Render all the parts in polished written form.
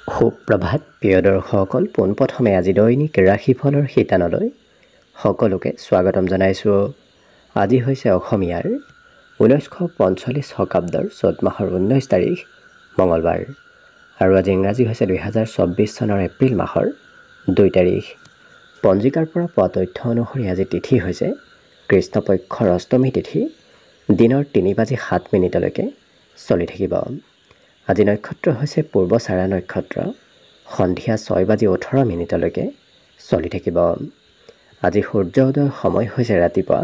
সুপ্ৰভাত প্ৰিয় দৰ্শকসকল, পোনপ্ৰথমে আজি দৈনিক ৰাশিফলৰ শিতানলৈ সকলোকে স্বাগতম জনাইছোঁ। আজি হৈছে অসমীয়াৰ 1945 শকাব্দৰ চ'ত মাহৰ 19 তাৰিখ মঙলবাৰ আৰু আজি ইংৰাজী হৈছে 2024 চনৰ এপ্ৰিল মাহৰ 2 তাৰিখ। পঞ্জিকাৰ পৰা পোৱা তথ্য অনুসৰি আজি তিথি হৈছে কৃষ্ণপক্ষৰ অষ্টমী তিথি, দিনৰ 3:07 চলি থাকিব। আজি নক্ষত্ৰ হৈছে পূৰ্বচাৰা নক্ষত্ৰ, সন্ধিয়া 6:18 চলি থাকিব। আজি সূৰ্য উদয়ৰ সময় হৈছে ৰাতিপুৱা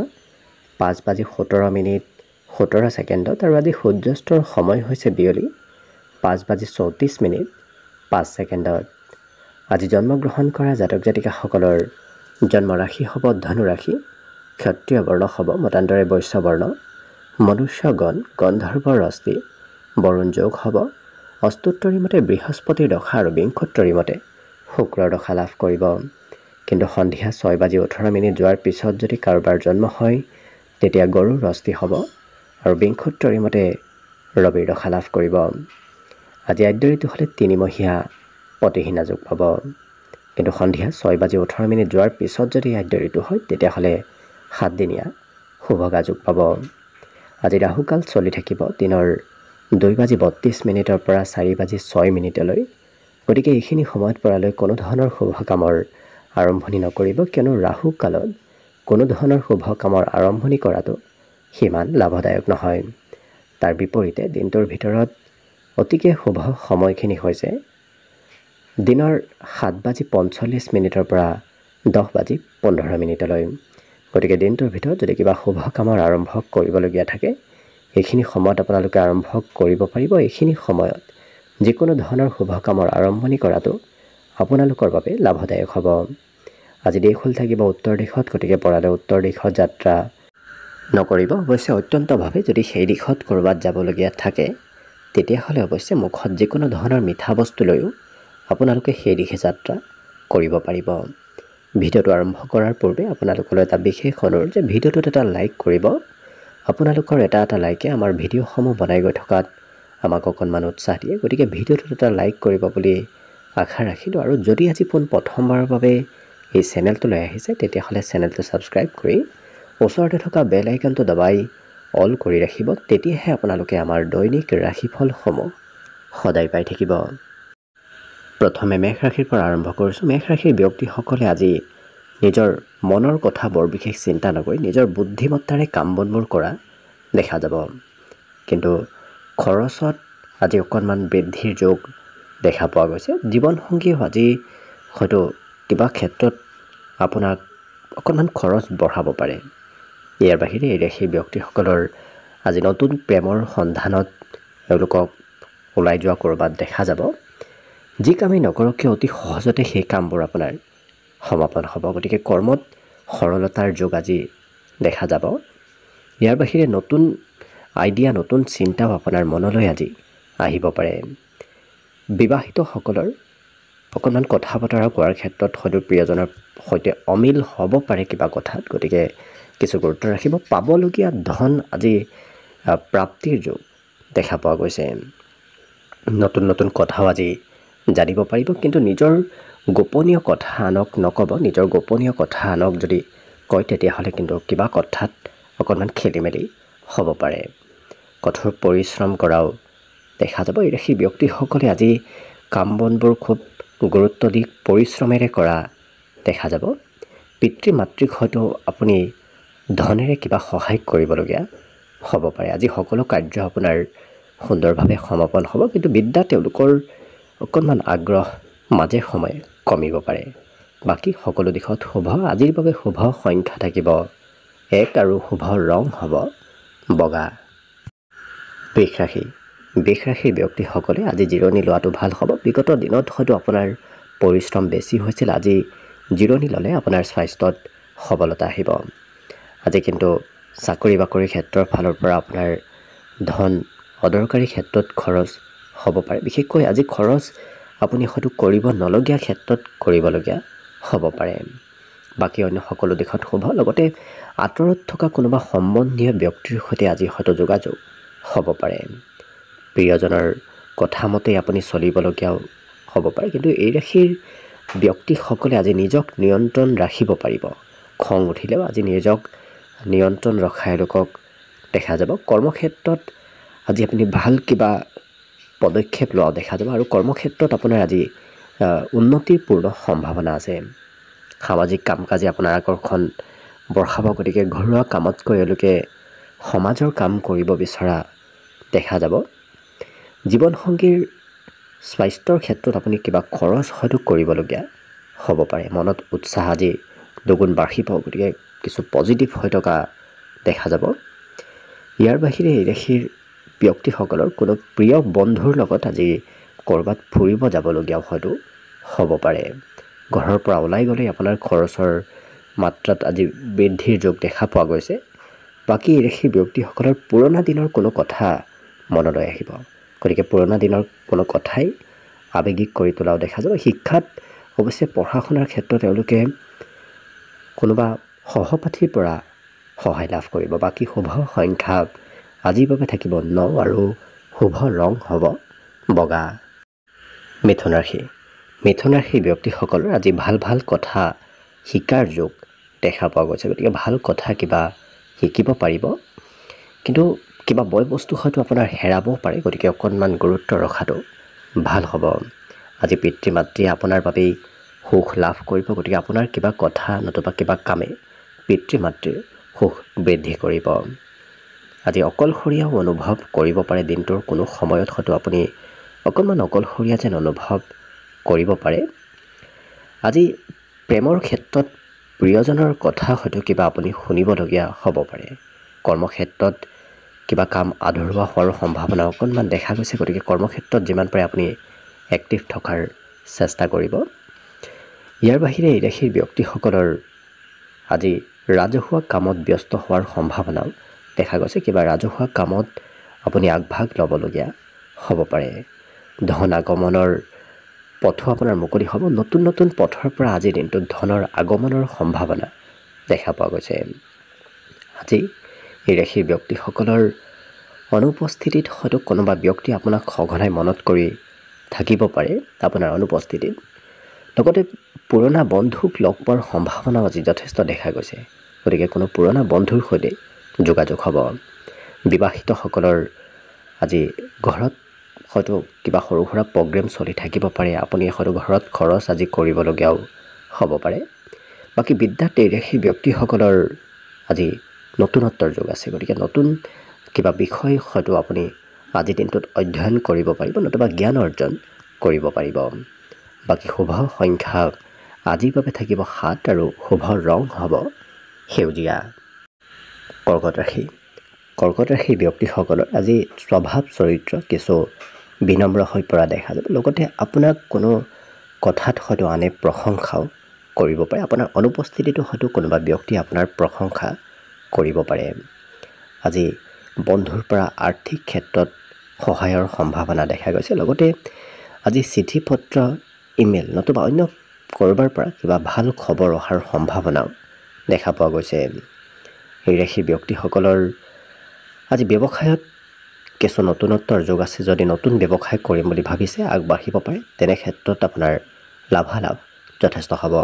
5:17 আৰু আজি সূৰ্যাস্তৰ সময় হৈছে বিয়লি 5:34 আজি জন্মগ্ৰহণ কৰা জাতক জাতিকাসকলৰ জন্ম ৰাশি হ'ব ধনু ৰাশি, ক্ষত্ৰিয় বৰ্ণ হ'ব মতান্তৰে বৈশ্য বৰ্ণ, মনুষ্য গণ গন্ধৰ্ব ৰস্তি, বৰুণ যোগ হ'ব, অষ্টোত্তৰী মতে বৃহস্পতিৰ দশা আৰু বিংশোত্তৰী মতে শুক্ৰৰ দশা লাভ কৰিব। কিন্তু সন্ধিয়া 6:18 যোৱাৰ পিছত যদি কাৰোবাৰ জন্ম হয় তেতিয়া গৰুৰ ৰস্তি হ'ব আৰু বিংশোত্তৰী মতে ৰবিৰ দশা লাভ কৰিব। আজি আদ্য ঋতু হ'লে 3 মহীয়া পতিহীনা যোগ পাব, কিন্তু সন্ধিয়া 6:18 যোৱাৰ পিছত যদি আদ্য ঋতু হয় তেতিয়াহ'লে 7 দিনীয়া শুভগা যোগ পাব। আজি ৰাহুকাল চলি থাকিব দিনৰ 2:32 পৰা 4:06। গতিকে এইখিনি সময়ত পৰালৈ কোনো ধৰণৰ শুভ কামৰ আৰম্ভণি নকৰিব, কিয়নো ৰাহু কালত কোনো ধৰণৰ শুভ কামৰ আৰম্ভণি কৰাটো সিমান লাভদায়ক নহয়। তাৰ বিপৰীতে দিনটোৰ ভিতৰত অতিকে শুভ সময়খিনি হৈছে দিনৰ 7:45 পৰা 10:15। গতিকে দিনটোৰ ভিতৰত যদি কিবা শুভ কামৰ আৰম্ভ কৰিবলগীয়া থাকে এইখিনি সময়ত আপোনালোকে আৰম্ভ কৰিব পাৰিব। এইখিনি সময়ত যিকোনো ধৰণৰ শুভ কামৰ আৰম্ভণি কৰাটো আপোনালোকৰ বাবে লাভদায়ক হ'ব। আজি দেশ হ'ল থাকিব উত্তৰ দিশত, গতিকে পৰালৈ উত্তৰ দিশত যাত্ৰা নকৰিব। অৱশ্যে অত্যন্তভাৱে যদি সেই দিশত ক'ৰবাত যাবলগীয়া থাকে তেতিয়াহ'লে অৱশ্যে মুখত যিকোনো ধৰণৰ মিঠা বস্তু লৈও আপোনালোকে সেই দিশে যাত্ৰা কৰিব পাৰিব। ভিডিঅ'টো আৰম্ভ কৰাৰ পূৰ্বে আপোনালোকলৈ এটা বিশেষ অনুৰোধ যে ভিডিঅ'টোত এটা লাইক কৰিব। আপোনালোকৰ এটা লাইকে আমাৰ ভিডিঅ'সমূহ বনাই গৈ থকাত আমাক অকণমান উৎসাহ দিয়ে। গতিকে ভিডিঅ'টোত এটা লাইক কৰিব বুলি আশা ৰাখিলোঁ। আৰু যদি আজি প্ৰথমবাৰৰ বাবে এই চেনেলটোলৈ আহিছে তেতিয়াহ'লে চেনেলটো ছাবস্ক্ৰাইব কৰি ওচৰতে থকা বেল আইকনটো দবাই অল কৰি ৰাখিব। তেতিয়াহে আপোনালোকে আমাৰ দৈনিক ৰাশিফলসমূহ সদায় পাই থাকিব। প্ৰথমে মেষ ৰাশিৰ পৰা আৰম্ভ কৰিছোঁ। মেষ ৰাশিৰ ব্যক্তিসকলে আজি নিজৰ মনৰ কথা বৰ বিশেষ চিন্তা নকৰি নিজৰ বুদ্ধিমত্তাৰে কাম বনবোৰ কৰা দেখা যাব। কিন্তু খৰচত আজি অকণমান বৃদ্ধিৰ যোগ দেখা পোৱা গৈছে। জীৱনসংগীয়েও আজি হয়তো কিবা ক্ষেত্ৰত আপোনাক অকণমান খৰচ বঢ়াব পাৰে। ইয়াৰ বাহিৰে এই ৰাশিৰ ব্যক্তিসকলৰ আজি নতুন প্ৰেমৰ সন্ধানত এওঁলোকক ওলাই যোৱা ক'ৰবাত দেখা যাব। যি কামেই নকৰক কিয় অতি সহজতে সেই কামবোৰ আপোনাৰ সমাপন হ'ব। গতিকে কৰ্মত সৰলতাৰ যোগ আজি দেখা যাব। ইয়াৰ বাহিৰে নতুন আইডিয়া, নতুন চিন্তাও আপোনাৰ মনলৈ আজি আহিব পাৰে। বিবাহিতসকলৰ অকণমান কথা বতৰা কোৱাৰ ক্ষেত্ৰত হয়তো প্ৰিয়জনৰ সৈতে অমিল হ'ব পাৰে কিবা কথাত, গতিকে কিছু গুৰুত্ব ৰাখিব। পাবলগীয়া ধন আজি প্ৰাপ্তিৰ যোগ দেখা পোৱা গৈছে। নতুন নতুন কথাও আজি জানিব পাৰিব, কিন্তু নিজৰ গোপনীয় কথা আনক নক'ব। নিজৰ গোপনীয় কথা আনক যদি কয় তেতিয়াহ'লে কিন্তু কিবা কথাত অকণমান খেলি মেলি হ'ব পাৰে। কঠোৰ পৰিশ্ৰম কৰাও দেখা যাব। এই ৰাশিৰ ব্যক্তিসকলে আজি কাম বনবোৰ খুব গুৰুত্ব দি পৰিশ্ৰমেৰে কৰা দেখা যাব। পিতৃ মাতৃক হয়তো আপুনি ধনেৰে কিবা সহায় কৰিবলগীয়া হ'ব পাৰে। আজি সকলো কাৰ্য আপোনাৰ সুন্দৰভাৱে সমাপন হ'ব, কিন্তু বিদ্যা তেওঁলোকৰ অকণমান আগ্ৰহ মাজে সময়ে কমিব পাৰে। বাকী সকলো দিশত শুভ। আজিৰ বাবে শুভ সংখ্যা থাকিব 1 আৰু শুভ ৰং হ'ব বগা। বৃষ ৰাশিৰ ব্যক্তিসকলে আজি জিৰণি লোৱাটো ভাল হ'ব। বিগত দিনত হয়তো আপোনাৰ পৰিশ্ৰম বেছি হৈছিল, আজি জিৰণি ল'লে আপোনাৰ স্বাস্থ্যত সবলতা আহিব। আজি কিন্তু চাকৰি বাকৰিৰ ক্ষেত্ৰৰ ফালৰ পৰা আপোনাৰ ধন অদৰকাৰী ক্ষেত্ৰত খৰচ হ'ব পাৰে। বিশেষকৈ আজি খৰচ আপুনি হয়তো কৰিব নলগীয়া ক্ষেত্ৰত কৰিবলগীয়া হ'ব পাৰে। বাকী অন্য সকলো দিশত শুভ। লগতে আঁতৰত থকা কোনোবা সম্বন্ধীয় ব্যক্তিৰ সৈতে আজি হয়তো যোগাযোগ হ'ব পাৰে। প্ৰিয়জনৰ কথা মতেই আপুনি চলিবলগীয়াও হ'ব পাৰে। কিন্তু এই ৰাশিৰ ব্যক্তিসকলে আজি নিজক নিয়ন্ত্ৰণ ৰাখিব পাৰিব। খং উঠিলেও আজি নিজক নিয়ন্ত্ৰণ ৰখাই লোকক দেখা যাব। কৰ্মক্ষেত্ৰত আজি আপুনি ভাল কিবা পদক্ষেপ লোৱা দেখা যাব আৰু কৰ্মক্ষেত্ৰত আপোনাৰ আজি উন্নতিৰ পূৰ্ণ সম্ভাৱনা আছে। সামাজিক কাম কাজে আপোনাৰ আকৰ্ষণ বঢ়াব, গতিকে ঘৰুৱা কামতকৈ এওঁলোকে সমাজৰ কাম কৰিব বিচৰা দেখা যাব। জীৱনসংগীৰ স্বাস্থ্যৰ ক্ষেত্ৰত আপুনি কিবা খৰচ হয়তো কৰিবলগীয়া হ'ব পাৰে। মনত উৎসাহ আজি দুগুণ বাঢ়িব, গতিকে কিছু পজিটিভ হৈ থকা দেখা যাব। ইয়াৰ বাহিৰে এই ৰাশিৰ ব্যক্তিসকলৰ কোনো প্ৰিয় বন্ধুৰ লগত আজি ক'ৰবাত ফুৰিব যাবলগীয়াও হয়তো হ'ব পাৰে। ঘৰৰ পৰা ওলাই গ'লেই আপোনাৰ খৰচৰ মাত্ৰাত আজি বৃদ্ধিৰ যোগ দেখা পোৱা গৈছে। বাকী এই ৰাশিৰ ব্যক্তিসকলৰ পুৰণা দিনৰ কোনো কথা মনলৈ আহিব, গতিকে পুৰণা দিনৰ কোনো কথাই আৱেগিক কৰি তোলাও দেখা যাব। শিক্ষাত অৱশ্যে পঢ়া শুনাৰ ক্ষেত্ৰত তেওঁলোকে কোনোবা সহপাঠীৰ পৰা সহায় লাভ কৰিব। বাকী শুভ সংখ্যা আজিৰ বাবে থাকিব 9 আৰু শুভ ৰং হ'ব বগা। মিথুন ৰাশি। মিথুন ৰাশিৰ ব্যক্তিসকলৰ আজি ভাল ভাল কথা শিকাৰ যোগ দেখা পোৱা গৈছে, গতিকে ভাল কথা কিবা শিকিব পাৰিব। কিন্তু কিবা বয় বস্তু হয়তো আপোনাৰ হেৰাবও পাৰে, গতিকে অকণমান গুৰুত্ব ৰখাটো ভাল হ'ব। আজি পিতৃ মাতৃয়ে আপোনাৰ বাবেই সুখ লাভ কৰিব, গতিকে আপোনাৰ কিবা কথা নতুবা কিবা কামে পিতৃ মাতৃৰ সুখ বৃদ্ধি কৰিব। আজি অকলশৰীয়াও অনুভৱ কৰিব পাৰে। দিনটোৰ কোনো সময়ত হয়তো আপুনি অকণমান অকলশৰীয়া যেন অনুভৱ কৰিব পাৰে। আজি প্ৰেমৰ ক্ষেত্ৰত প্ৰিয়জনৰ কথা হয়তো কিবা আপুনি শুনিবলগীয়া হ'ব পাৰে। কৰ্মক্ষেত্ৰত কিবা কাম আধৰুৱা হোৱাৰ সম্ভাৱনা অকণমান দেখা গৈছে, গতিকে কৰ্মক্ষেত্ৰত যিমান পাৰে আপুনি এক্টিভ থকাৰ চেষ্টা কৰিব। ইয়াৰ বাহিৰে এই ৰাশিৰ ব্যক্তিসকলৰ আজি ৰাজহুৱা কামত ব্যস্ত হোৱাৰ সম্ভাৱনাও দেখা গৈছে। কিবা ৰাজহুৱা কামত আপুনি আগভাগ ল'বলগীয়া হ'ব পাৰে। ধন আগমনৰ পথো আপোনাৰ মুকলি হ'ব। নতুন নতুন পথৰ পৰা আজিৰ দিনটোত ধনৰ আগমনৰ সম্ভাৱনা দেখা পোৱা গৈছে। আজি এই ৰাশিৰ ব্যক্তিসকলৰ অনুপস্থিতিত হয়তো কোনোবা ব্যক্তি আপোনাক সঘনাই মনত কৰি থাকিব পাৰে আপোনাৰ অনুপস্থিতিত। লগতে পুৰণা বন্ধুক লগ পোৱাৰ সম্ভাৱনাও আজি যথেষ্ট দেখা গৈছে, গতিকে কোনো পুৰণা বন্ধুৰ সৈতে যোগাযোগ হ'ব। বিবাহিতসকলৰ আজি ঘৰত হয়তো কিবা সৰু সুৰা প্ৰগ্ৰেম চলি থাকিব পাৰে। আপুনি হয়তো ঘৰত খৰচ আজি কৰিবলগীয়াও হ'ব পাৰে। বাকী বিদ্যাত এই ৰাশিৰ ব্যক্তিসকলৰ আজি নতুনত্বৰ যোগ আছে, গতিকে নতুন কিবা বিষয় হয়তো আপুনি আজিৰ দিনটোত অধ্যয়ন কৰিব পাৰিব নতুবা জ্ঞান অৰ্জন কৰিব পাৰিব। বাকী শুভ সংখ্যা আজিৰ বাবে থাকিব 7 আৰু শুভ ৰং হ'ব সেউজীয়া। কৰ্কট ৰাশি। কৰ্কট ৰাশিৰ ব্যক্তিসকলৰ আজি স্বভাৱ চৰিত্ৰ কিছু বিনম্ৰ হৈ পৰা দেখা যাব। লগতে আপোনাক কোনো কথাত হয়তো আনে প্ৰশংসাও কৰিব পাৰে। আপোনাৰ অনুপস্থিতিতো হয়তো কোনোবা ব্যক্তিয়ে আপোনাৰ প্ৰশংসা কৰিব পাৰে। আজি বন্ধুৰ পৰা আৰ্থিক ক্ষেত্ৰত সহায়ৰ সম্ভাৱনা দেখা গৈছে। লগতে আজি চিঠি পত্ৰ ইমেইল নতুবা অন্য ক'ৰবাৰ পৰা কিবা ভাল খবৰ অহাৰ সম্ভাৱনাও দেখা পোৱা গৈছে। এই ৰাশিৰ ব্যক্তিসকলৰ আজি ব্যৱসায়ত কিছু নতুনত্বৰ যোগ আছে। যদি নতুন ব্যৱসায় কৰিম বুলি ভাবিছে আগবাঢ়িব পাৰে, তেনে ক্ষেত্ৰত আপোনাৰ লাভালাভ যথেষ্ট হ'ব।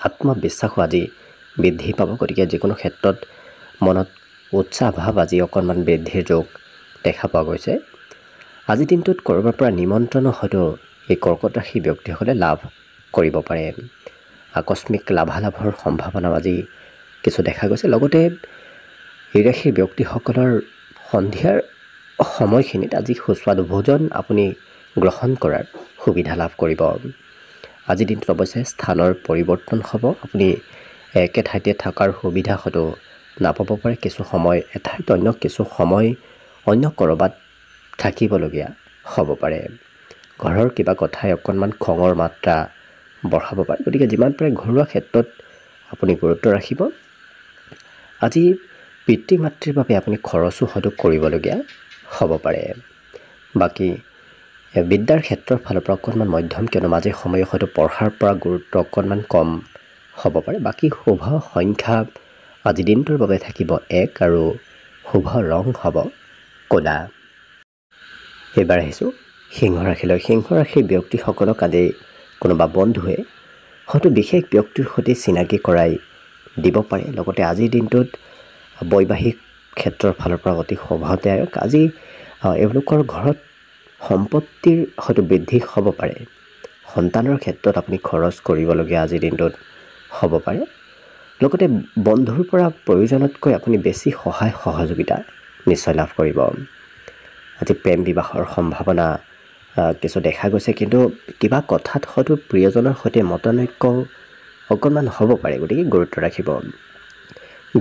আত্মবিশ্বাসো আজি বৃদ্ধি পাব, গতিকে যিকোনো ক্ষেত্ৰত মনত উৎসাহ ভাৱ আজি অকণমান বৃদ্ধিৰ যোগ দেখা পোৱা গৈছে। আজিৰ দিনটোত ক'ৰবাৰ পৰা নিমন্ত্ৰণো হয়তো এই কৰ্কট ৰাশিৰ ব্যক্তিসকলে লাভ কৰিব পাৰে। আকস্মিক লাভালাভৰ সম্ভাৱনাও আজি কিছু দেখা গৈছে। লগতে এই ৰাশিৰ ব্যক্তিসকলৰ সন্ধিয়াৰ সময়খিনিত আজি সুস্বাদু ভোজন আপুনি গ্ৰহণ কৰাৰ সুবিধা লাভ কৰিব। আজিৰ দিনটোত অৱশ্যে স্থানৰ পৰিৱৰ্তন হ'ব। আপুনি একে ঠাইতে থকাৰ সুবিধা হয়তো নাপাব পাৰে। কিছু সময় এঠাইত কিছু সময় অন্য ক'ৰবাত থাকিবলগীয়া হ'ব পাৰে। ঘৰৰ কিবা কথাই অকণমান খঙৰ মাত্ৰা বঢ়াব পাৰে, গতিকে যিমান পাৰে ঘৰুৱা ক্ষেত্ৰত আপুনি গুৰুত্ব ৰাখিব। আজি পিতৃ মাতৃৰ বাবে আপুনি খৰচো হয়তো কৰিবলগীয়া হ'ব পাৰে। বাকী বিদ্যাৰ ক্ষেত্ৰৰ ফালৰ পৰা অকণমান মধ্যম, কিয়নো মাজে সময়ে হয়তো পঢ়াৰ পৰা গুৰুত্ব অকণমান কম হ'ব পাৰে। বাকী শুভ সংখ্যা আজি দিনটোৰ বাবে থাকিব 1 আৰু শুভ ৰং হ'ব ক'লা। এইবাৰ আহিছোঁ সিংহ ৰাশিৰ ব্যক্তিসকলক আজি কোনোবা বন্ধুৱে হয়তো বিশেষ ব্যক্তিৰ সৈতে চিনাকি কৰাই দিব পাৰে। লগতে আজিৰ দিনটোত বৈবাহিক ক্ষেত্ৰৰ ফালৰ পৰা অতি শুভদায়ক। আজি এওঁলোকৰ ঘৰত সম্পত্তিৰ হয়তো বৃদ্ধি হ'ব পাৰে। সন্তানৰ ক্ষেত্ৰত আপুনি খৰচ কৰিবলগীয়া আজিৰ দিনটোত হ'ব পাৰে। লগতে বন্ধুৰ পৰা প্ৰয়োজনতকৈ আপুনি বেছি সহায় সহযোগিতা নিশ্চয় লাভ কৰিব। আজি প্ৰেম বিবাহৰ সম্ভাৱনা কিছু দেখা গৈছে, কিন্তু কিবা কথাত হয়তো প্ৰিয়জনৰ সৈতে মতানৈক্য অকণমান হ'ব পাৰে, গতিকে গুৰুত্ব ৰাখিব।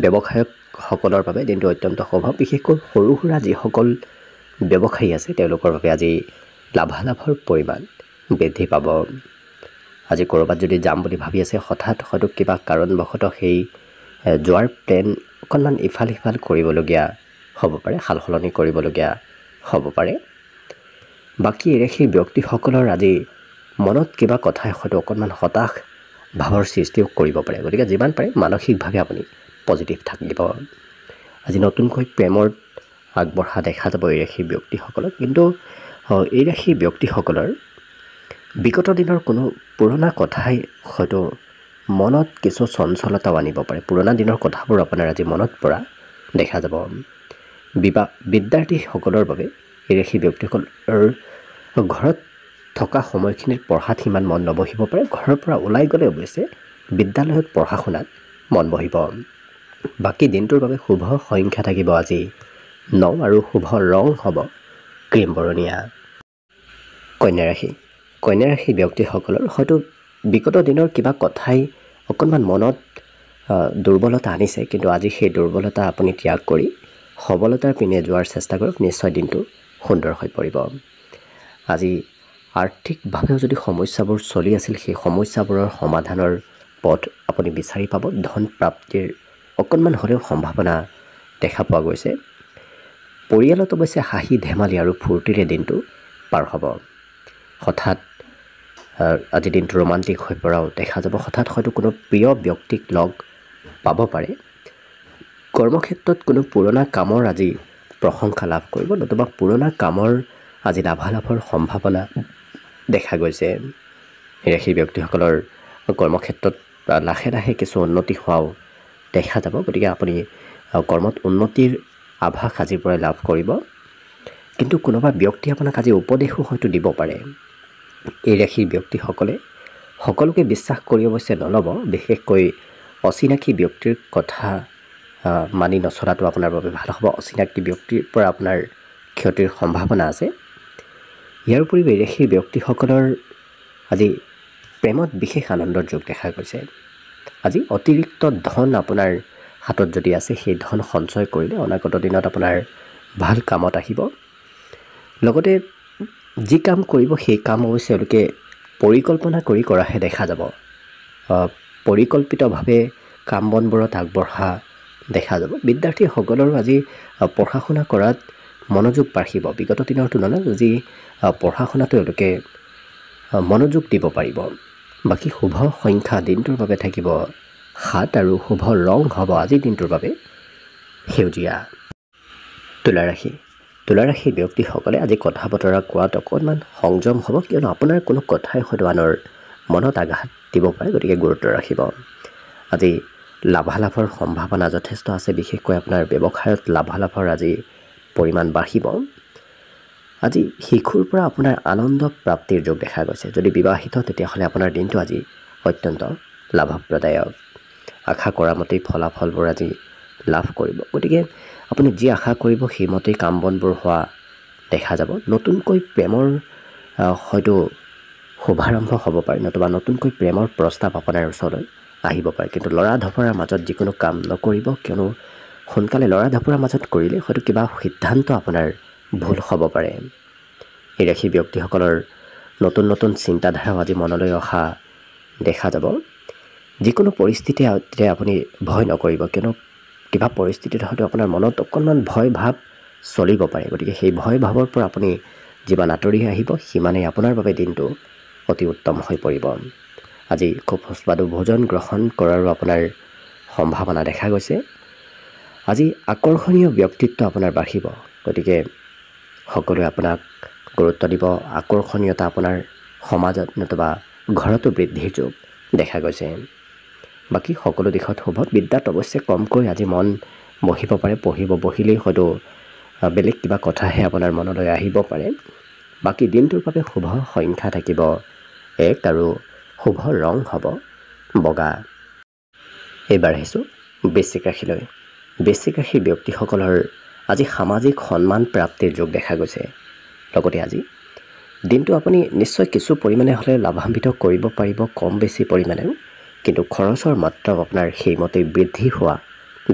ব্যৱসায়কসকলৰ বাবে দিনটো অত্যন্ত শুভ। বিশেষকৈ সৰু সুৰা যিসকল ব্যৱসায়ী আছে তেওঁলোকৰ বাবে আজি লাভালাভৰ পৰিমাণ বৃদ্ধি পাব। আজি ক'ৰবাত যদি যাম বুলি ভাবি আছে, হঠাৎ হয়তো কিবা কাৰণবশতঃ সেই যোৱাৰ প্লেন অকণমান ইফাল সিফাল কৰিবলগীয়া হ'ব পাৰে, সাল সলনি কৰিবলগীয়া হ'ব পাৰে। বাকী এই ৰাশিৰ ব্যক্তিসকলৰ আজি মনত কিবা কথাই হয়তো অকণমান হতাশ ভাৱৰ সৃষ্টিও কৰিব পাৰে, গতিকে যিমান পাৰে মানসিকভাৱে আপুনি পজিটিভ থাকিব। আজি নতুনকৈ প্ৰেমত আগবঢ়া দেখা যাব এই ৰাশিৰ ব্যক্তিসকলক, কিন্তু এই ৰাশিৰ ব্যক্তিসকলৰ বিগত দিনৰ কোনো পুৰণা কথাই হয়তো মনত কিছু চঞ্চলতাও আনিব পাৰে। পুৰণা দিনৰ কথাবোৰ আপোনাৰ আজি মনত পৰা দেখা যাব। বিদ্যাৰ্থীসকলৰ বাবে এই ৰাশিৰ ব্যক্তিসকলৰ ঘৰত থকা সময়খিনিত পঢ়াত সিমান মন নবহিব পাৰে। ঘৰৰ পৰা ওলাই গ'লে অৱশ্যে বিদ্যালয়ত পঢ়া শুনাত মন বহিব। বাকী দিনটোৰ বাবে শুভ সংখ্যা থাকিব আজি 9 আৰু শুভ ৰং হ'ব ক্ৰীম বৰণীয়া। কন্যা ৰাশিৰ ব্যক্তিসকলৰ হয়তো বিগত দিনৰ কিবা কথাই অকণমান মনত দুৰ্বলতা আনিছে, কিন্তু আজি সেই দুৰ্বলতা আপুনি ত্যাগ কৰি সবলতাৰ পিনে যোৱাৰ চেষ্টা কৰক, নিশ্চয় দিনটো সুন্দৰ হৈ পৰিব। আজি আৰ্থিকভাৱেও যদি সমস্যাবোৰ চলি আছিল, সেই সমস্যাবোৰৰ সমাধানৰ পথ আপুনি বিচাৰি পাব। ধন প্ৰাপ্তিৰ অকণমান হ'লেও সম্ভাৱনা দেখা পোৱা গৈছে। পৰিয়ালত অৱশ্যে হাঁহি ধেমালি আৰু ফূৰ্তিৰে দিনটো পাৰ হ'ব। হঠাৎ আজি দিনটো ৰোমান্টিক হৈ পৰাও দেখা যাব। হঠাৎ হয়তো কোনো প্ৰিয় ব্যক্তিক লগ পাব পাৰে। কৰ্মক্ষেত্ৰত কোনো পুৰণা কামৰ আজি প্ৰশংসা লাভ কৰিব, নতুবা পুৰণা কামৰ আজি লাভালাভৰ সম্ভাৱনা দেখা গৈছে। এই ৰাশিৰ ব্যক্তিসকলৰ কৰ্মক্ষেত্ৰত লাহে লাহে কিছু উন্নতি হোৱাও দেখা যাব, গতিকে আপুনি কৰ্মত উন্নতিৰ আভাস আজিৰ পৰাই লাভ কৰিব। কিন্তু কোনোবা ব্যক্তি আপোনাক আজি উপদেশো হয়তো দিব পাৰে। এই ৰাশিৰ ব্যক্তিসকলে সকলোকে বিশ্বাস কৰি অৱশ্যে নল'ব, বিশেষকৈ অচিনাকি ব্যক্তিৰ কথা মানি নচলাটো আপোনাৰ বাবে ভাল হ'ব। অচিনাকি ব্যক্তিৰ পৰা আপোনাৰ ক্ষতিৰ সম্ভাৱনা আছে। ইয়াৰ উপৰিও এই ৰাশিৰ ব্যক্তিসকলৰ আজি প্ৰেমত বিশেষ আনন্দৰ যোগ দেখা গৈছে। আজি অতিৰিক্ত ধন আপোনাৰ হাতত যদি আছে, সেই ধন সঞ্চয় কৰিলে অনাগত দিনত আপোনাৰ ভাল কামত আহিব। লগতে যি কাম কৰিব সেই কাম অৱশ্যে তেওঁলোকে পৰিকল্পনা কৰি কৰাহে দেখা যাব। পৰিকল্পিতভাৱে কাম বনবোৰত আগবঢ়া দেখা যাব। বিদ্যাৰ্থীসকলৰো আজি পঢ়া শুনা কৰাত মনোযোগ বাঢ়িব। বিগত দিনৰ তুলনাত আজি পঢ়া শুনাত তেওঁলোকে মনোযোগ দিব পাৰিব। বাকী শুভ সংখ্যা দিনটোৰ বাবে থাকিব 7 আৰু শুভ ৰং হ'ব আজিৰ দিনটোৰ বাবে সেউজীয়া। তুলা ৰাশিৰ ব্যক্তিসকলে আজি কথা বতৰা কোৱাত অকণমান সংযম হ'ব, কিয়নো আপোনাৰ কোনো কথাই হয়তো আনৰ মনত আঘাত দিব পাৰে, গতিকে গুৰুত্ব ৰাখিব। আজি লাভালাভৰ সম্ভাৱনা যথেষ্ট আছে, বিশেষকৈ আপোনাৰ ব্যৱসায়ত লাভালাভৰ আজি পৰিমাণ বাঢ়িব। আজি শিশুৰ পৰা আপোনাৰ আনন্দ প্ৰাপ্তিৰ যোগ দেখা গৈছে। যদি বিবাহিত তেতিয়াহ'লে আপোনাৰ দিনটো আজি অত্যন্ত লাভপ্ৰদায়ক। আশা কৰা মতেই ফলাফলবোৰ আজি লাভ কৰিব, গতিকে আপুনি যি আশা কৰিব সেইমতেই কাম বনবোৰ হোৱা দেখা যাব। নতুনকৈ প্ৰেমৰ হয়তো শুভাৰম্ভ হ'ব পাৰে, নতুবা নতুনকৈ প্ৰেমৰ প্ৰস্তাৱ আপোনাৰ ওচৰলৈ আহিব পাৰে। কিন্তু ল'ৰা ঢপৰাৰ মাজত যিকোনো কাম নকৰিব, কিয়নো সোনকালে ল'ৰা ঢপৰাৰ মাজত কৰিলে হয়তো কিবা সিদ্ধান্ত আপোনাৰ ভুল হ'ব পাৰে। এই ৰাশিৰ ব্যক্তিসকলৰ নতুন নতুন চিন্তাধাৰাও আজি মনলৈ অহা দেখা যাব। যিকোনো পৰিস্থিতিতে আপুনি ভয় নকৰিব, কিয়নো কিবা পৰিস্থিতিত হয়তো আপোনাৰ মনত অকণমান ভয় ভাৱ চলিব পাৰে, গতিকে সেই ভয় ভাৱৰ পৰা আপুনি যিমান আঁতৰি আহিব সিমানেই আপোনাৰ বাবে দিনটো অতি উত্তম হৈ পৰিব। আজি খুব সুস্বাদু ভোজন গ্ৰহণ কৰাৰো আপোনাৰ সম্ভাৱনা দেখা গৈছে। আজি আকৰ্ষণীয় ব্যক্তিত্ব আপোনাৰ বাঢ়িব, গতিকে সকলোৱে আপোনাক গুৰুত্ব দিব আকৰ্ষণীয়তা আপোনাৰ সমাজত নতুবা ঘৰতো বৃদ্ধিৰ যোগ দেখা গৈছে বাকী সকলো দিশত শুভ বিদ্যাত অৱশ্যে কমকৈ আজি মন বহিব পাৰে বহিলেই হয়তো বেলেগ কিবা কথাহে আপোনাৰ মনলৈ আহিব পাৰে বাকী দিনটোৰ বাবে শুভ সংখ্যা থাকিব 1 আৰু শুভ ৰং হ'ব বগা এইবাৰ আহিছোঁ বৃশ্চিক ৰাশিলৈ বৃশ্চিক ৰাশিৰ ব্যক্তিসকলৰ আজি সামাজিক সন্মান প্ৰাপ্তিৰ যোগ দেখা গৈছে লগতে আজি দিনটো আপুনি নিশ্চয় কিছু পৰিমাণে হ'লে লাভান্বিত কৰিব পাৰিব কম বেছি পৰিমাণেও কিন্তু খৰচৰ মাত্ৰাও আপোনাৰ সেইমতে বৃদ্ধি হোৱা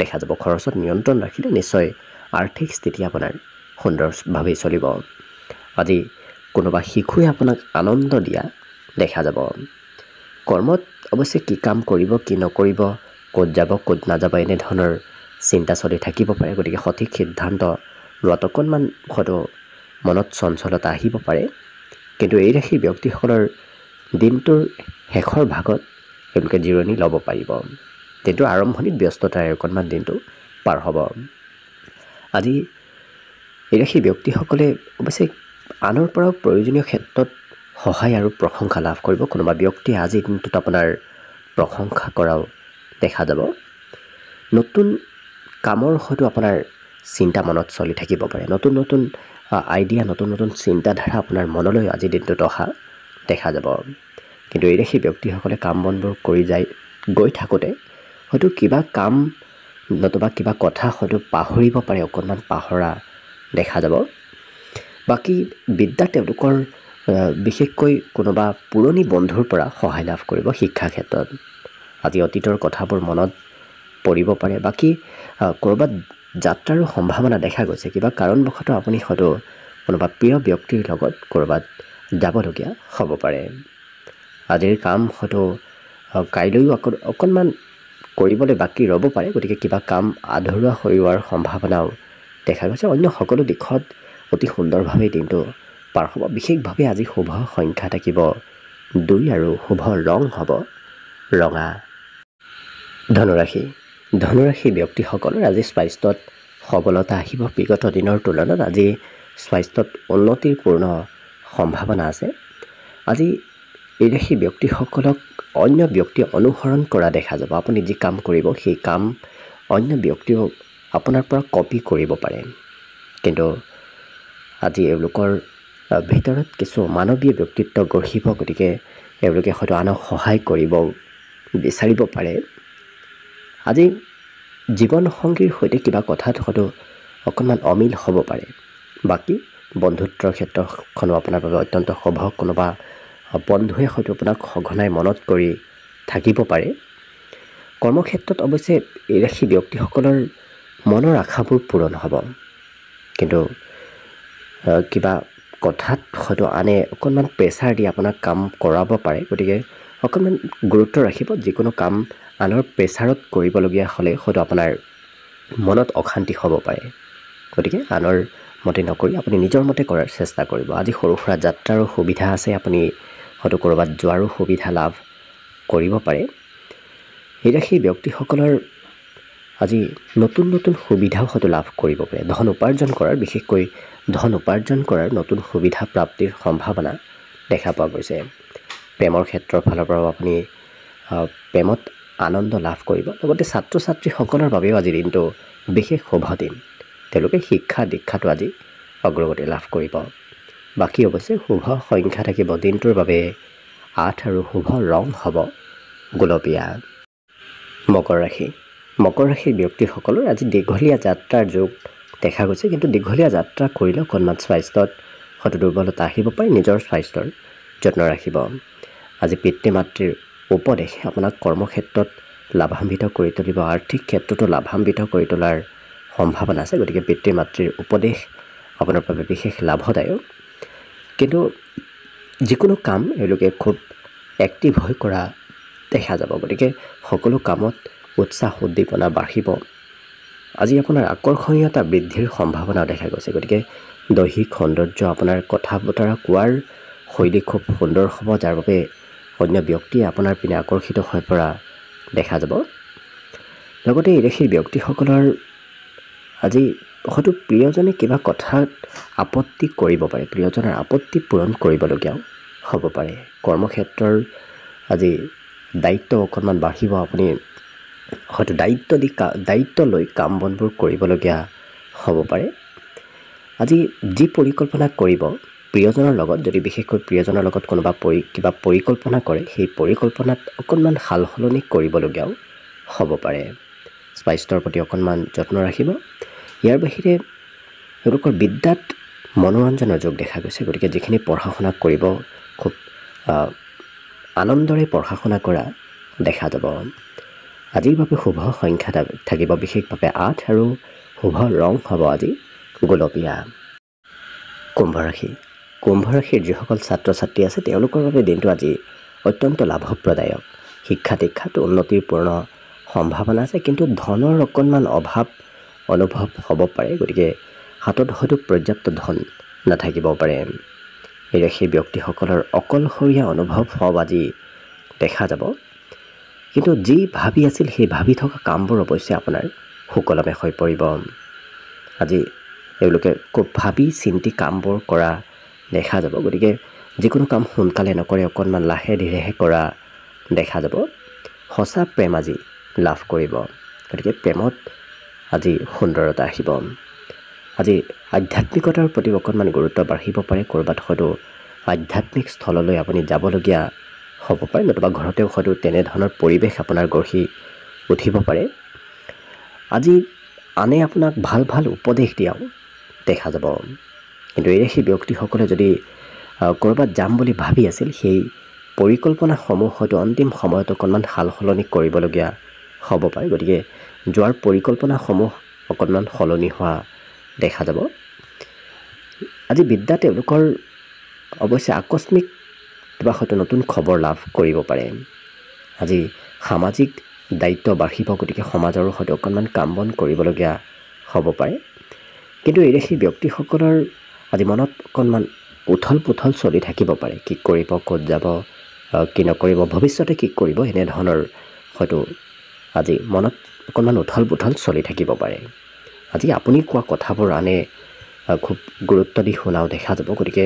দেখা যাব খৰচত নিয়ন্ত্ৰণ ৰাখিলে নিশ্চয় আৰ্থিক স্থিতি আপোনাৰ সুন্দৰভাৱে চলিব আজি কোনোবা শিশুৱে আপোনাক আনন্দ দিয়া দেখা যাব কৰ্মত অৱশ্যে কি কাম কৰিব কি নকৰিব ক'ত যাব ক'ত নাযাব এনে ধৰণৰ চিন্তা চলি থাকিব পাৰে গতিকে সঠিক সিদ্ধান্ত লোৱাত অকণমান হয়তো মনত চঞ্চলতা আহিব পাৰে কিন্তু এই ৰাশিৰ ব্যক্তিসকলৰ দিনটোৰ শেষৰ ভাগত তেওঁলোকে জিৰণি ল'ব পাৰিব দিনটোৰ আৰম্ভণিত ব্যস্ততাৰে অকণমান দিনটো পাৰ হ'ব আজি এই ৰাশিৰ ব্যক্তিসকলে অৱশ্যে আনৰ পৰাও প্ৰয়োজনীয় ক্ষেত্ৰত সহায় আৰু প্ৰশংসা লাভ কৰিব কোনোবা ব্যক্তিয়ে আজিৰ দিনটোত আপোনাৰ প্ৰশংসা কৰাও দেখা যাব নতুন কামৰ হয়তো আপোনাৰ চিন্তা মনত চলি থাকিব পাৰে নতুন নতুন আইডিয়া নতুন নতুন চিন্তাধাৰা আপোনাৰ মনলৈ আজিৰ দিনটোত অহা দেখা যাব কিন্তু এই ৰাশিৰ ব্যক্তিসকলে কাম বনবোৰ কৰি গৈ থাকোঁতে হয়তো কিবা কাম নতুবা কিবা কথা হয়তো পাহৰিব পাৰে অকণমান পাহৰা দেখা যাব বাকী বিদ্যা তেওঁলোকৰ বিশেষকৈ কোনোবা পুৰণি বন্ধুৰ পৰা সহায় লাভ কৰিব শিক্ষা ক্ষেত্ৰত আজি অতীতৰ কথাবোৰ মনত পৰিব পাৰে বাকী ক'ৰবাত যাত্ৰাৰো সম্ভাৱনা দেখা গৈছে কিবা কাৰণবশতঃ আপুনি হয়তো কোনোবা প্ৰিয় ব্যক্তিৰ লগত ক'ৰবাত যাবলগীয়া হ'ব পাৰে আজিৰ কাম হয়তো কাইলৈও অকণমান কৰিবলৈ বাকী ৰ'ব পাৰে গতিকে কিবা কাম আধৰুৱা হৈ যোৱাৰ সম্ভাৱনাও দেখা গৈছে অন্য সকলো দিশত অতি সুন্দৰভাৱে দিনটো পাৰ হ'ব বিশেষভাৱে আজি শুভ সংখ্যা থাকিব 2 আৰু শুভ ৰং হ'ব ৰঙা ধনুৰাশি ব্যক্তিসকলৰ আজি স্বাস্থ্যত সবলতা আহিব বিগত দিনৰ তুলনাত আজি স্বাস্থ্যত উন্নতিৰ পূৰ্ণ সম্ভাৱনা আছে আজি এই ৰাশি ব্যক্তিসকলক অন্য ব্যক্তি অনুসৰণ কৰা দেখা যাব আপুনি যি কাম কৰিব সেই কাম অন্য ব্যক্তিও আপোনাৰ পৰা কপি কৰিব পাৰে কিন্তু আজি এওঁলোকৰ ভিতৰত কিছু মানৱীয় ব্যক্তিত্ব গঢ়িব গতিকে এওঁলোকে হয়তো আনক সহায় কৰিব বিচাৰিব পাৰে আজি জীৱন সংগীৰ সৈতে কিবা কথাত হয়তো অকণমান অমিল হ'ব পাৰে বাকী বন্ধুত্বৰ ক্ষেত্ৰখনো আপোনাৰ বাবে অত্যন্ত শুভ কোনোবা বন্ধুৱে হয়তো আপোনাক সঘনাই মনত কৰি থাকিব পাৰে কৰ্মক্ষেত্ৰত অৱশ্যে এই ৰাশি ব্যক্তিসকলৰ মনৰ আশাবোৰ পূৰণ হ'ব কিন্তু কিবা কথাত হয়তো আনে অকণমান প্ৰেছাৰ দি আপোনাক কাম কৰাব পাৰে গতিকে অকণমান গুৰুত্ব ৰাখিব যিকোনো কাম আনৰ প্ৰেছাৰত কৰিবলগীয়া হ'লে হয়তো আপোনাৰ মনত অশান্তি হ'ব পাৰে গতিকে আনৰ মতে নকৰি আপুনি নিজৰ মতে কৰাৰ চেষ্টা কৰিব আজি সৰু সুৰা যাত্ৰাৰো সুবিধা আছে আপুনি হয়তো ক'ৰবাত যোৱাৰো সুবিধা লাভ কৰিব পাৰে এই ৰাশি ব্যক্তিসকলৰ আজি নতুন নতুন সুবিধাও হয়তো লাভ কৰিব পাৰে ধন উপাৰ্জন কৰাৰ নতুন সুবিধা প্ৰাপ্তিৰ সম্ভাৱনা দেখা পোৱা গৈছে প্ৰেমৰ ক্ষেত্ৰৰ ফালৰ পৰাও আপুনি প্ৰেমত আনন্দ লাভ কৰিব লগতে ছাত্ৰ ছাত্ৰীসকলৰ বাবেও আজি দিনটো বিশেষ শুভ দিন তেওঁলোকে শিক্ষা দীক্ষাটো আজি অগ্ৰগতি লাভ কৰিব বাকী অৱশ্যে শুভ সংখ্যা থাকিব দিনটোৰ বাবে 8 আৰু শুভ ৰং হ'ব গোলপীয়া মকৰ ৰাশিৰ ব্যক্তিসকলৰ আজি দীঘলীয়া যাত্ৰাৰ যোগ দেখা গৈছে কিন্তু দীঘলীয়া যাত্ৰা কৰিলে অকণমান স্বাস্থ্যত হয়তো দুৰ্বলতা আহিব পাৰে নিজৰ স্বাস্থ্যৰ যত্ন ৰাখিব আজি পিতৃ মাতৃৰ উপদেশে আপোনাক কৰ্মক্ষেত্ৰত লাভান্বিত কৰি তুলিব আৰ্থিক ক্ষেত্ৰতো লাভান্বিত কৰি তোলাৰ সম্ভাৱনা আছে গতিকে পিতৃ মাতৃৰ উপদেশ আপোনাৰ বাবে বিশেষ লাভদায়ক কিন্তু যিকোনো কাম এওঁলোকে খুব এক্টিভ হৈ কৰা দেখা যাব গতিকে সকলো কামত উৎসাহ উদ্দীপনা বাঢ়িব আজি আপোনাৰ আকৰ্ষণীয়তা বৃদ্ধিৰ সম্ভাৱনা দেখা গৈছে গতিকে দৈহিক সৌন্দৰ্য আপোনাৰ কথা বতৰা কোৱাৰ শৈলী খুব সুন্দৰ হ'ব যাৰ বাবে অন্য ব্যক্তিয়ে আপোনাৰ পিনে আকৰ্ষিত হৈ পৰা দেখা যাব লগতে এই ৰাশিৰ ব্যক্তিসকলৰ আজি হয়তো প্ৰিয়জনে কিবা কথাত আপত্তি কৰিব পাৰে, প্ৰিয়জনৰ আপত্তি পূৰণ কৰিবলগীয়াও হ'ব পাৰে। কৰ্মক্ষেত্ৰৰ আজি দায়িত্ব অকণমান বাঢ়িব, আপুনি হয়তো দায়িত্ব লৈ কাম বনবোৰ কৰিবলগীয়া হ'ব পাৰে। আজি যি পৰিকল্পনা কৰিব প্ৰিয়জনৰ লগত, যদি বিশেষকৈ প্ৰিয়জনৰ লগত কিবা পৰিকল্পনা কৰে, সেই পৰিকল্পনাত অকণমান সাল সলনি কৰিবলগীয়াও হ'ব পাৰে। স্বাস্থ্যৰ প্ৰতি অকণমান যত্ন ৰাখিব। ইয়াৰ বাহিৰে তেওঁলোকৰ বিদ্যাত মনোৰঞ্জনৰ যোগ দেখা গৈছে, গতিকে যিখিনি পঢ়া শুনা কৰিব খুব আনন্দৰে পঢ়া শুনা কৰা দেখা যাব। আজিৰ বাবে শুভ সংখ্যা থাকিব বিশেষভাৱে 8 আৰু শুভ ৰং হ'ব আজি গোলপীয়া। কুম্ভ ৰাশিৰ যিসকল ছাত্ৰ ছাত্ৰী আছে তেওঁলোকৰ বাবে দিনটো আজি অত্যন্ত লাভপ্ৰদায়ক। শিক্ষা দীক্ষাত উন্নতিৰ পূৰ্ণ সম্ভাৱনা আছে, কিন্তু ধনৰ অকণমান অভাৱ অনুভৱ হ'ব পাৰে, গতিকে হাতত হয়তো পৰ্যাপ্ত ধন নাথাকিব পাৰে। এই ৰাশিৰ ব্যক্তিসকলৰ অকলশৰীয়া অনুভৱ হ'ব আজি দেখা যাব, কিন্তু যি ভাবি আছিল সেই ভাবি থকা কামবোৰ অৱশ্যে আপোনাৰ সুকলমে হৈ পৰিব। আজি তেওঁলোকে খুব ভাবি চিন্তি কামবোৰ কৰা দেখা যাব, গতিকে যিকোনো কাম সোনকালে নকৰি অকণমান লাহে ধীৰেহে কৰা দেখা যাব। সঁচা প্ৰেম আজি লাভ কৰিব, গতিকে প্ৰেমত আজি সুন্দৰতা আহিব। আজি আধ্যাত্মিকতাৰ প্ৰতি অকণমান গুৰুত্ব বাঢ়িব পাৰে, ক'ৰবাত হয়তো আধ্যাত্মিক স্থললৈ আপুনি যাবলগীয়া হ'ব পাৰে, নতুবা ঘৰতেও হয়তো তেনেধৰণৰ পৰিৱেশ আপোনাৰ গঢ়ি উঠিব পাৰে। আজি আনে আপোনাক ভাল ভাল উপদেশ দিয়াও দেখা যাব, কিন্তু এই ৰাশিৰ ব্যক্তিসকলে যদি ক'ৰবাত যাম বুলি ভাবি আছিল সেই পৰিকল্পনাসমূহ হয়তো অন্তিম সময়ত অকণমান সাল সলনি কৰিবলগীয়া হ'ব পাৰে, গতিকে যোৱাৰ পৰিকল্পনাসমূহ অকণমান সলনি হোৱা দেখা যাব। আজি বিদ্যা তেওঁলোকৰ অৱশ্যে আকস্মিক কিবা হয়তো নতুন খবৰ লাভ কৰিব পাৰে। আজি সামাজিক দায়িত্ব বাঢ়িব, গতিকে সমাজৰো হয়তো অকণমান কাম বন কৰিবলগীয়া হ'ব পাৰে, কিন্তু এই ৰাশিৰ ব্যক্তিসকলৰ আজি মনত অকণমান উথল পুথল চলি থাকিব পাৰে। কি কৰিব, ক'ত যাব, কি নকৰিব, ভৱিষ্যতে কি কৰিব, এনেধৰণৰ হয়তো আজি মনত অকণমান উথল পুথল চলি থাকিব পাৰে। আজি আপুনি কোৱা কথাবোৰ আনে খুব গুৰুত্ব দি শুনাও দেখা যাব, গতিকে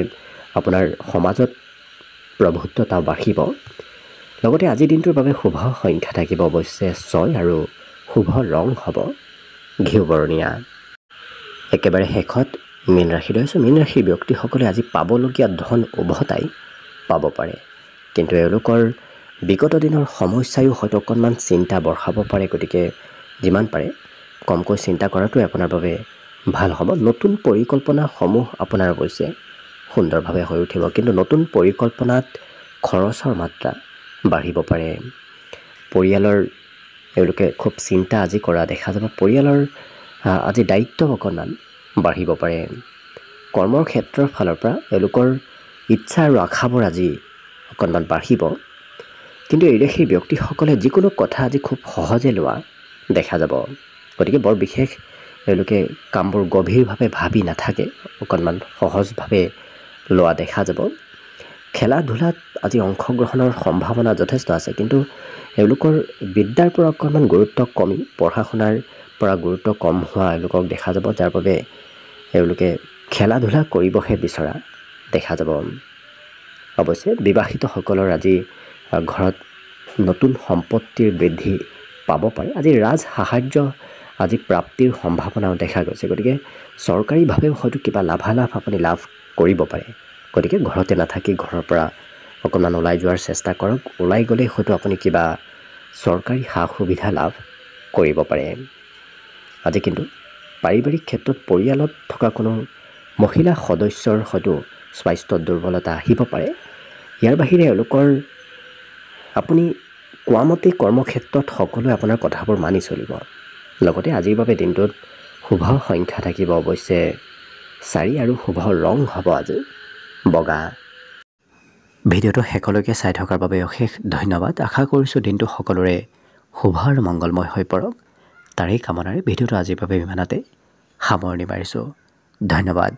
আপোনাৰ সমাজত প্ৰভুত্বতা বাঢ়িব। লগতে আজিৰ দিনটোৰ বাবে শুভ সংখ্যা থাকিব অৱশ্যে 6 আৰু শুভ ৰং হ'ব ঘিউ বৰণীয়া। একেবাৰে শেষত মীন ৰাশিলৈ আছোঁ। মীন ৰাশিৰ ব্যক্তিসকলে আজি পাবলগীয়া ধন উভতাই পাব পাৰে, কিন্তু এওঁলোকৰ বিগত দিনৰ সমস্যায়ো হয়তো অকণমান চিন্তা বঢ়াব পাৰে, গতিকে যিমান পাৰে কমকৈ চিন্তা কৰাটোৱে আপোনাৰ বাবে ভাল হ'ব। নতুন পৰিকল্পনাসমূহ আপোনাৰ অৱশ্যে সুন্দৰভাৱে হৈ উঠিব, কিন্তু নতুন পৰিকল্পনাত খৰচৰ মাত্ৰা বাঢ়িব পাৰে। পৰিয়ালৰ এওঁলোকে খুব চিন্তা আজি কৰা দেখা যাব। পৰিয়ালৰ আজি দায়িত্ব অকণমান বাঢ়িব পাৰে। কৰ্মৰ ক্ষেত্ৰৰ ফালৰ পৰা এওঁলোকৰ ইচ্ছা আৰু আশাবোৰ আজি অকণমান বাঢ়িব, কিন্তু এই ৰাশিৰ ব্যক্তিসকলে যিকোনো কথা আজি খুব সহজে লোৱা দেখা যাব, গতিকে বৰ বিশেষ এওঁলোকে কামবোৰ গভীৰভাৱে ভাবি নাথাকে, অকণমান সহজভাৱে লোৱা দেখা যাব। খেলা ধূলাত আজি অংশগ্ৰহণৰ সম্ভাৱনা যথেষ্ট আছে, কিন্তু এওঁলোকৰ বিদ্যাৰ পৰা অকণমান গুৰুত্ব কমি পঢ়া শুনাৰ পৰা গুৰুত্ব কম হোৱা এওঁলোকক দেখা যাব, যাৰ বাবে এওঁলোকে খেলা ধূলা কৰিবহে বিচৰা দেখা যাব। অৱশ্যে বিবাহিতসকলৰ আজি ঘৰত নতুন সম্পত্তিৰ বৃদ্ধি পাব পাৰে। আজি ৰাজ সাহাৰ্য আজি প্ৰাপ্তিৰ সম্ভাৱনাও দেখা গৈছে, গতিকে চৰকাৰীভাৱেও হয়তো কিবা লাভালাভ আপুনি লাভ কৰিব পাৰে, গতিকে ঘৰতে নাথাকি ঘৰৰ পৰা অকণমান ওলাই যোৱাৰ চেষ্টা কৰক। ওলাই গ'লে হয়তো আপুনি কিবা চৰকাৰী সা সুবিধা লাভ কৰিব পাৰে। আজি কিন্তু পাৰিবাৰিক ক্ষেত্ৰত পৰিয়ালত থকা কোনো মহিলা সদস্যৰ হয়তো স্বাস্থ্যত দুৰ্বলতা আহিব পাৰে। ইয়াৰ বাহিৰে এওঁলোকৰ আপুনি কোৱামতে কৰ্মক্ষেত্ৰত সকলোৱে আপোনাৰ কথাবোৰ মানি চলিব। লগতে আজিৰ বাবে দিনটোত শুভ সংখ্যা থাকিব অৱশ্যে 4 আৰু শুভ ৰং হ'ব আজি বগা। ভিডিঅ'টো শেষলৈকে চাই থকাৰ বাবে অশেষ ধন্যবাদ। আশা কৰিছোঁ দিনটো সকলোৰে শুভ আৰু মংগলময় হৈ পৰক, তাৰেই কামনাৰে ভিডিঅ'টো আজিৰ বাবে ইমানতে সামৰণি মাৰিছোঁ। ধন্যবাদ।